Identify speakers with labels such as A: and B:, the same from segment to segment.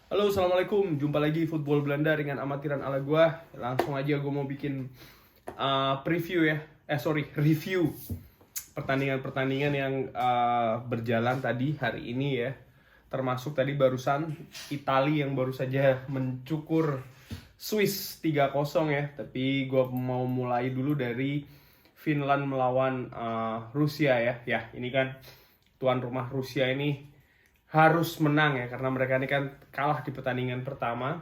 A: Halo, assalamualaikum. Jumpa lagi Football Belanda dengan amatiran ala gua. Langsung aja gue mau bikin preview ya. Review pertandingan-pertandingan yang berjalan tadi hari ini ya. Termasuk tadi barusan Italia yang baru saja mencukur Swiss 3-0 ya. Tapi gue mau mulai dulu dari Finland melawan Rusia ya. Ya, ini kan tuan rumah Rusia ini harus menang ya, karena mereka ini kan kalah di pertandingan pertama.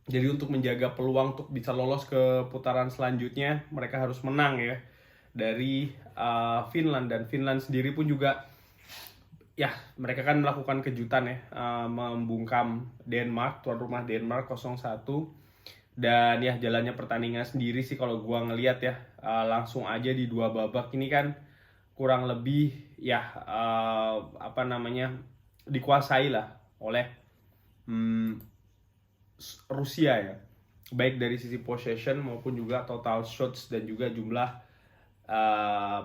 A: Jadi untuk menjaga peluang untuk bisa lolos ke putaran selanjutnya, mereka harus menang ya dari Finland. Dan Finland sendiri pun juga ya, mereka kan melakukan kejutan ya, membungkam Denmark, tuan rumah Denmark 0-1. Dan ya, jalannya pertandingan sendiri sih kalau gua ngelihat ya, langsung aja di dua babak ini kan kurang lebih ya, dikuasai lah oleh Rusia ya, baik dari sisi possession maupun juga total shots dan juga jumlah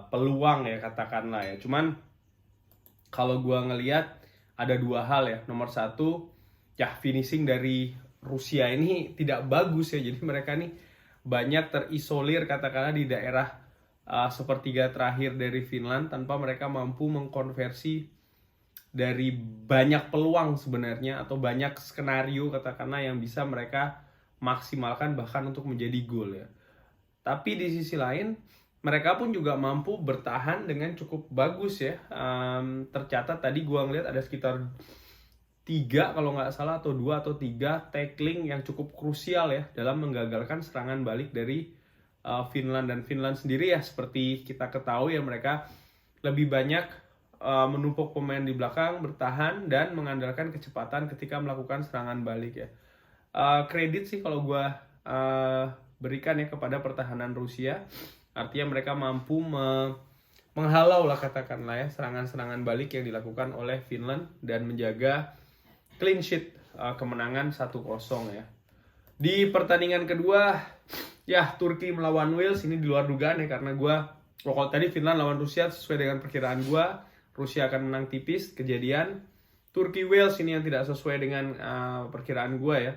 A: peluang ya, katakanlah ya. Cuman kalau gua ngelihat ada dua hal ya. Nomor satu ya, finishing dari Rusia ini tidak bagus ya. Jadi mereka nih banyak terisolir katakanlah di daerah sepertiga terakhir dari Finland, tanpa mereka mampu mengkonversi dari banyak peluang sebenarnya, atau banyak skenario katakanlah yang bisa mereka maksimalkan bahkan untuk menjadi gol ya. Tapi di sisi lain mereka pun juga mampu bertahan dengan cukup bagus ya. Tercatat tadi gua ngeliat ada sekitar 3 kalau nggak salah, atau 2 atau 3 tackling yang cukup krusial ya dalam menggagalkan serangan balik dari Finland. Dan Finland sendiri ya, seperti kita ketahui ya, mereka lebih banyak menumpuk pemain di belakang, bertahan dan mengandalkan kecepatan ketika melakukan serangan balik ya. Kredit sih kalau gue berikan ya kepada pertahanan Rusia. Artinya mereka mampu menghalau lah katakanlah ya serangan-serangan balik yang dilakukan oleh Finland dan menjaga clean sheet, kemenangan 1-0 ya. Di pertandingan kedua ya, Turki melawan Wales ini di luar dugaan ya, karena kalau tadi Finland lawan Rusia sesuai dengan perkiraan gue, Rusia akan menang tipis. Kejadian Turki Wales ini yang tidak sesuai dengan perkiraan gue ya,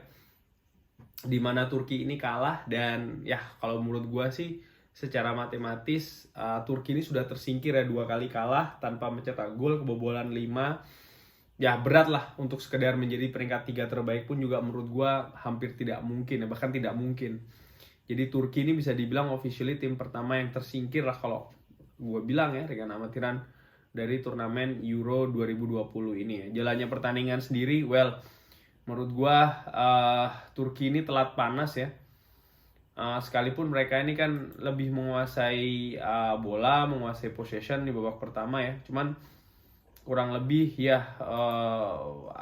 A: dimana Turki ini kalah. Dan ya, kalau menurut gue sih secara matematis Turki ini sudah tersingkir ya, 2 kali kalah tanpa mencetak gol, kebobolan 5. Ya berat lah untuk sekedar menjadi peringkat 3 terbaik pun juga menurut gue hampir tidak mungkin ya, bahkan tidak mungkin. Jadi Turki ini bisa dibilang officially tim pertama yang tersingkir lah kalau gue bilang ya, dengan amatiran dari turnamen Euro 2020 ini ya. Jalannya pertandingan sendiri, menurut gue Turki ini telat panas ya. Sekalipun mereka ini kan lebih menguasai bola, menguasai possession di babak pertama ya. Cuman kurang lebih ya 20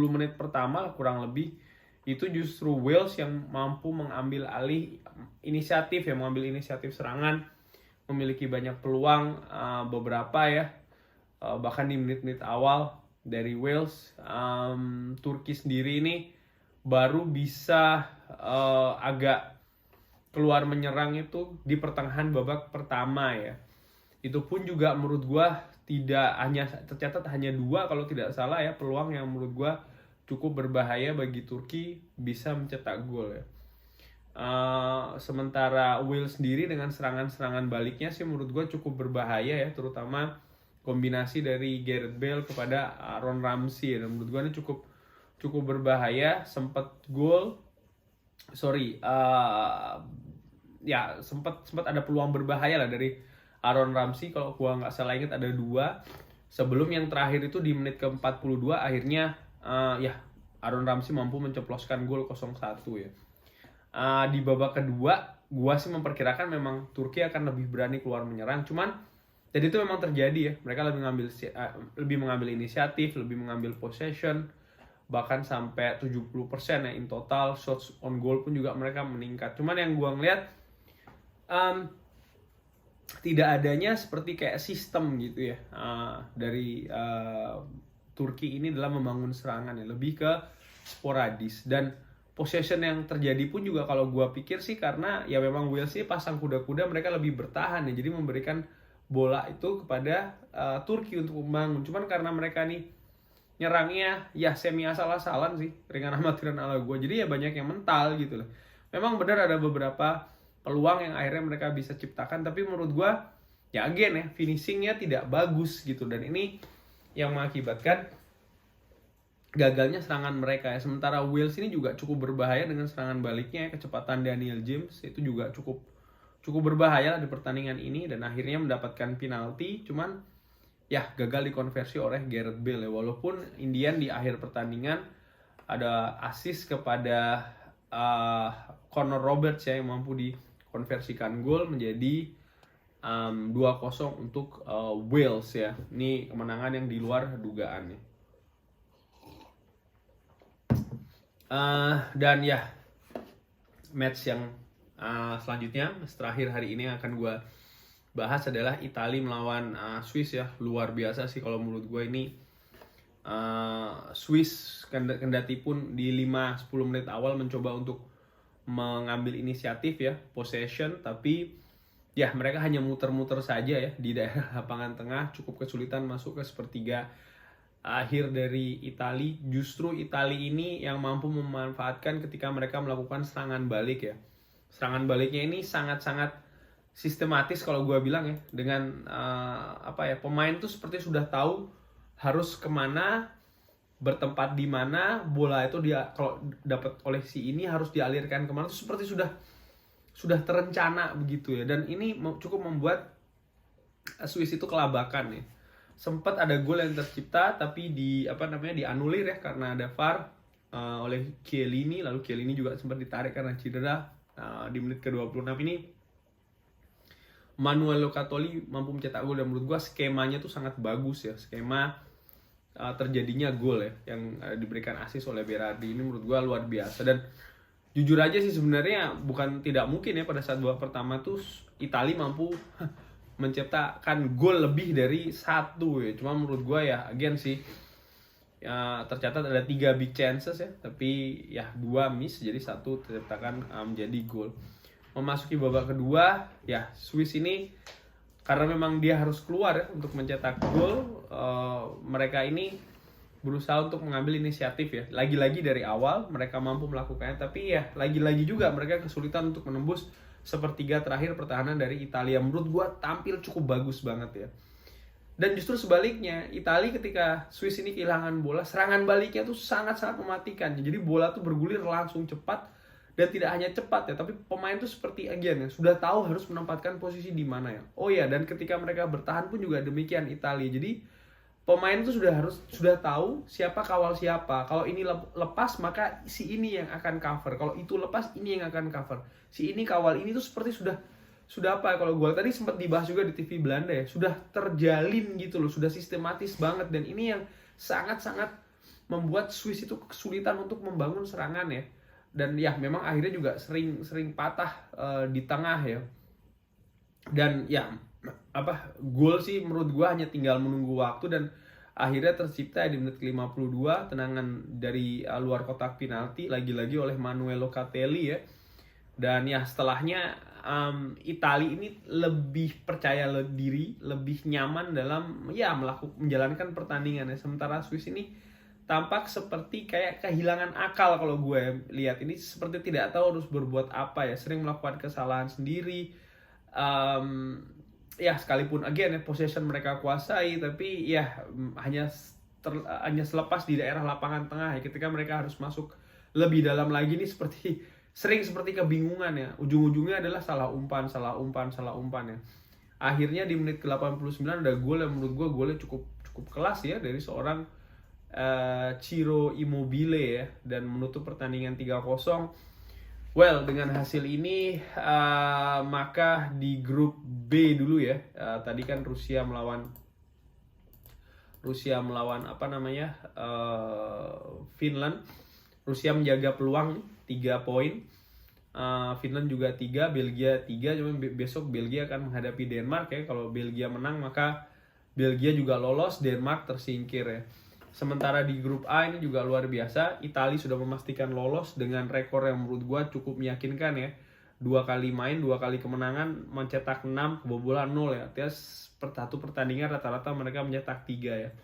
A: menit pertama kurang lebih itu justru Wales yang mampu mengambil alih inisiatif ya, mengambil inisiatif serangan, memiliki banyak peluang beberapa ya, bahkan di menit-menit awal dari Wales. Turki sendiri ini baru bisa agak keluar menyerang itu di pertengahan babak pertama ya. Itu pun juga menurut gua tercatat hanya 2 kalau tidak salah ya, peluang yang menurut gua cukup berbahaya bagi Turki bisa mencetak gol ya. Sementara Wales sendiri dengan serangan-serangan baliknya sih menurut gue cukup berbahaya ya, terutama kombinasi dari Gareth Bale kepada Aaron Ramsey dan menurut gue ini cukup berbahaya. Sempat sempat ada peluang berbahaya lah dari Aaron Ramsey, kalau gue nggak salah ingat ada 2 sebelum yang terakhir itu di menit ke-42 akhirnya Aaron Ramsey mampu menceploskan gol 0-1 ya. Di babak kedua gua sih memperkirakan memang Turki akan lebih berani keluar menyerang, cuman jadi itu memang terjadi ya, mereka lebih mengambil inisiatif, lebih mengambil possession, bahkan sampai 70% ya in total. Shots on goal pun juga mereka meningkat. Cuman yang gua ngeliat tidak adanya seperti kayak sistem gitu ya dari Turki ini dalam membangun serangan ya, lebih ke sporadis. Dan possession yang terjadi pun juga kalau gue pikir sih karena ya memang Wales sih pasang kuda-kuda, mereka lebih bertahan ya, jadi memberikan bola itu kepada Turki untuk membangun. Cuman karena mereka nih nyerangnya ya semi asal-asalan sih, ringan amatiran ala gue. Jadi ya banyak yang mental gitu loh. Memang benar ada beberapa peluang yang akhirnya mereka bisa ciptakan, tapi menurut gue ya again ya finishingnya tidak bagus gitu, dan ini yang mengakibatkan gagalnya serangan mereka ya. Sementara Wales ini juga cukup berbahaya dengan serangan baliknya ya. Kecepatan Daniel James itu juga cukup berbahaya di pertandingan ini, dan akhirnya mendapatkan penalti, cuman ya gagal dikonversi oleh Gareth Bale ya. Walaupun Indian di akhir pertandingan ada assist kepada Connor Roberts ya, yang mampu dikonversikan gol menjadi 2-0 untuk Wales ya. Ini kemenangan yang di luar dugaan ya. Dan ya match yang selanjutnya, match terakhir hari ini yang akan gue bahas adalah Italia melawan Swiss ya. Luar biasa sih kalau menurut gue ini. Swiss kendati pun di 5-10 menit awal mencoba untuk mengambil inisiatif ya, possession, tapi ya mereka hanya muter-muter saja ya di daerah lapangan tengah, cukup kesulitan masuk ke sepertiga akhir dari Italia. Justru Italia ini yang mampu memanfaatkan ketika mereka melakukan serangan balik ya. Serangan baliknya ini sangat-sangat sistematis kalau gue bilang ya, dengan pemain tuh seperti sudah tahu harus kemana, bertempat di mana, bola itu dia kalau dapat oleh si ini harus dialirkan kemana, itu seperti sudah terencana begitu ya. Dan ini cukup membuat Swiss itu kelabakan ya. Sempat ada gol yang tercipta tapi dianulir ya karena ada VAR oleh Chiellini. Lalu Chiellini juga sempat ditarik karena cedera di menit ke-26 ini. Manuel Locatelli mampu mencetak gol, dan menurut gua skemanya tuh sangat bagus ya. Skema terjadinya gol ya yang diberikan assist oleh Berardi ini menurut gua luar biasa. Dan jujur aja sih sebenarnya bukan tidak mungkin ya pada saat babak pertama tuh Italia mampu menciptakan gol lebih dari 1 ya. Cuma menurut gue ya again sih ya, tercatat ada 3 big chances ya, tapi ya 2 miss, jadi 1 terciptakan menjadi gol. Memasuki babak kedua ya Swiss ini karena memang dia harus keluar ya untuk mencetak gol, mereka ini berusaha untuk mengambil inisiatif ya. Lagi-lagi dari awal mereka mampu melakukannya, tapi ya lagi-lagi juga mereka kesulitan untuk menembus sepertiga terakhir pertahanan dari Italia. Menurut gue tampil cukup bagus banget ya. Dan justru sebaliknya, Italia ketika Swiss ini kehilangan bola, serangan baliknya tuh sangat-sangat mematikan. Jadi bola tuh bergulir langsung cepat, dan tidak hanya cepat ya, tapi pemain tuh seperti again ya, sudah tahu harus menempatkan posisi di mana ya. Oh ya, dan ketika mereka bertahan pun juga demikian Italia. Jadi pemain itu sudah tahu siapa kawal siapa. Kalau ini lepas maka si ini yang akan cover. Kalau itu lepas ini yang akan cover. Si ini kawal ini tuh seperti sudah apa? Kalau gue tadi sempat dibahas juga di TV Belanda ya. Sudah terjalin gitu loh, sudah sistematis banget, dan ini yang sangat-sangat membuat Swiss itu kesulitan untuk membangun serangan ya. Dan ya memang akhirnya juga sering patah di tengah ya. Dan ya gol sih menurut gue hanya tinggal menunggu waktu, dan akhirnya tercipta di menit ke-52 tendangan dari luar kotak penalti lagi-lagi oleh Manuel Locatelli ya. Dan ya setelahnya Italia ini lebih percaya diri, lebih nyaman dalam ya menjalankan pertandingan ya. Sementara Swiss ini tampak seperti kayak kehilangan akal kalau gue lihat. Ini seperti tidak tahu harus berbuat apa ya, sering melakukan kesalahan sendiri. Ya sekalipun again ya possession mereka kuasai, tapi ya hanya selepas di daerah lapangan tengah ya, ketika mereka harus masuk lebih dalam lagi nih sering seperti kebingungan ya. Ujung-ujungnya adalah salah umpan ya. Akhirnya di menit ke-89 ada gol yang menurut gue golnya cukup kelas ya dari seorang Ciro Immobile ya, dan menutup pertandingan 3-0. Well, dengan hasil ini maka di grup B dulu ya. Tadi kan Rusia melawan Finland. Rusia menjaga peluang 3 poin. Finland juga 3, Belgia 3. Cuma besok Belgia akan menghadapi Denmark ya. Kalau Belgia menang maka Belgia juga lolos, Denmark tersingkir ya. Sementara di grup A ini juga luar biasa. Italia sudah memastikan lolos dengan rekor yang menurut gua cukup meyakinkan ya. 2 kali main, 2 kali kemenangan, mencetak 6, kebobolan 0 ya. Artinya per satu pertandingan rata-rata mereka mencetak 3 ya.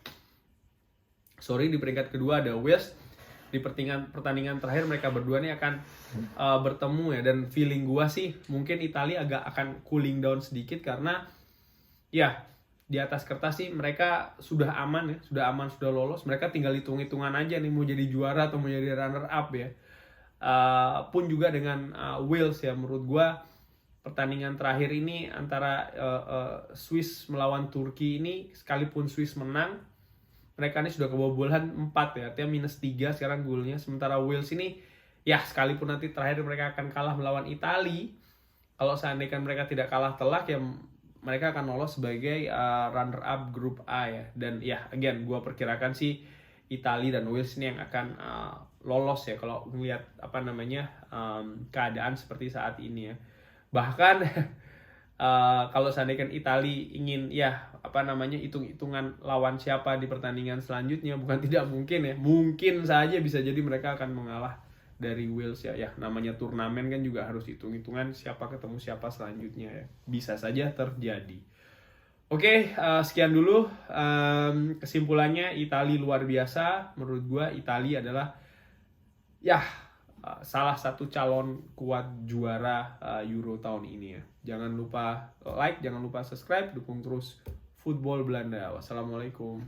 A: Di peringkat kedua ada Wales. Di pertandingan terakhir mereka berdua nih akan bertemu ya, dan feeling gua sih mungkin Italia agak akan cooling down sedikit karena ya di atas kertas sih mereka sudah aman ya, sudah lolos. Mereka tinggal hitung-hitungan aja nih mau jadi juara atau mau jadi runner up ya. Pun juga dengan Wales ya, menurut gua pertandingan terakhir ini antara Swiss melawan Turki ini, sekalipun Swiss menang, mereka ini sudah kebobolan 4 ya, artinya -3 sekarang golnya. Sementara Wales ini ya sekalipun nanti terakhir mereka akan kalah melawan Italia, kalau seandainya mereka tidak kalah telak ya mereka akan lolos sebagai runner up grup A ya. Dan ya again gue perkirakan sih Italia dan Wales ini yang akan lolos ya kalau melihat keadaan seperti saat ini ya. Bahkan kalau seandainya Italia ingin hitung-hitungan lawan siapa di pertandingan selanjutnya, bukan tidak mungkin ya, mungkin saja bisa jadi mereka akan mengalah dari Wales ya. Namanya turnamen kan juga harus hitung-hitungan siapa ketemu siapa selanjutnya ya, bisa saja terjadi. Oke, sekian dulu kesimpulannya. Italia luar biasa, menurut gua Italia adalah salah satu calon kuat juara Euro tahun ini ya. Jangan lupa like, jangan lupa subscribe, dukung terus Football Belanda. Wassalamualaikum.